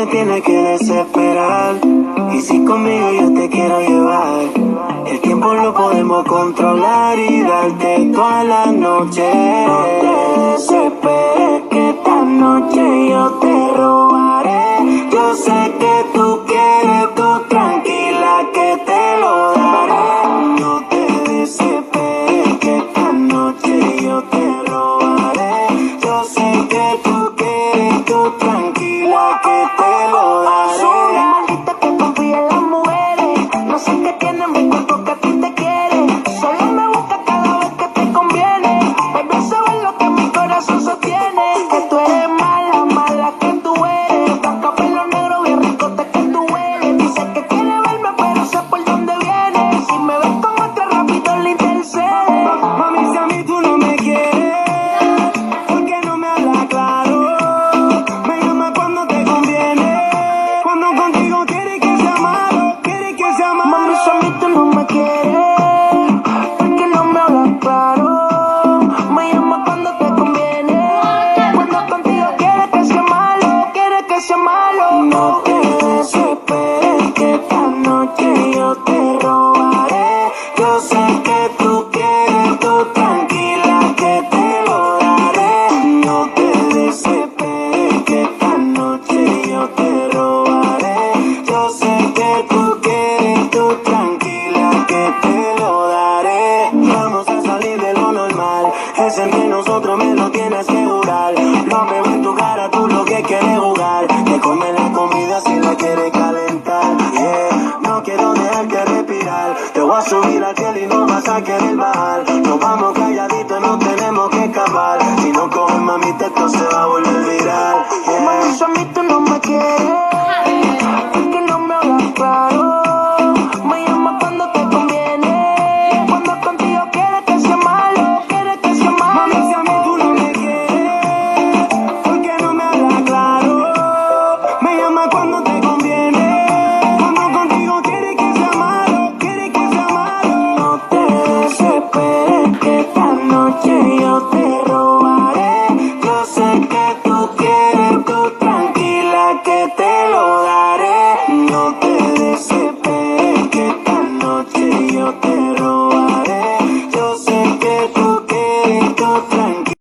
tienes que desesperar. Y si conmigo yo te quiero llevar, el tiempo lo podemos controlar y darte toda la noche. No te desesperes que esta noche yo te robaré. Yo sé que tú quieres, tú tranquila que te lo daré. No te desesperes que esta noche yo te robaré. Yo sé que tú quieres, tú tranquila que te lo daré. Soy una maldita que confía en las mujeres. No sé qué tiene mi cuerpo que a ti te quiere. Solo me busca cada vez que te conviene. Baby, sabes lo que mi corazón sostiene. Que tú eres mala, mala que tú eres. Blanca, pelo negro, bien ricote que tú hueles. Dice que quiere verme, pero sé por dónde viene. Si me ves con otra, rápido le intercede. Mami, si a mí tú no me quieres, ¿por qué no me hablas claro? Me llama cuando te conviene, cuando contigo quieres que sea malo, quieres que sea malo. Mami, si a mí tú no me quieres, ¿por qué no me hablas claro? Me llama cuando te conviene, cuando contigo quieres que sea malo, quieres que sea malo. No te desesperes que esta noche yo te robaré. Yo sé que tú quieres, tú tranquila que te lo daré. No te desesperes que esta noche yo te robaré. Yo sé que tú quieres, tú tranquila que te lo daré. Vamos a salir de lo normal, es entre nosotros, me lo tienes que jurar. Lo veo en tu cara, tú lo que quieres jugar. Te comes la comida si la quieres calentar. Yeah, no quiero dejarte respirar. Te voy a subir a piel y no vas a querer bajar. Nos vamos calladitos, no tenemos que escapar. Si no coges mamita, esto se va a volver viral. Mami, si a mí tú no me quieres, ¿por qué no me hablas claro? Me llama cuando te conviene, cuando contigo quieres que sea malo, quieres que sea malo. Mami, si a mí tú no me quieres, ¿por qué no me hablas claro? Me llama cuando te conviene, cuando contigo quieres que sea malo, quieres que sea malo. No te desesperes que esta noche yo te robaré. Yo sé que tú quieres.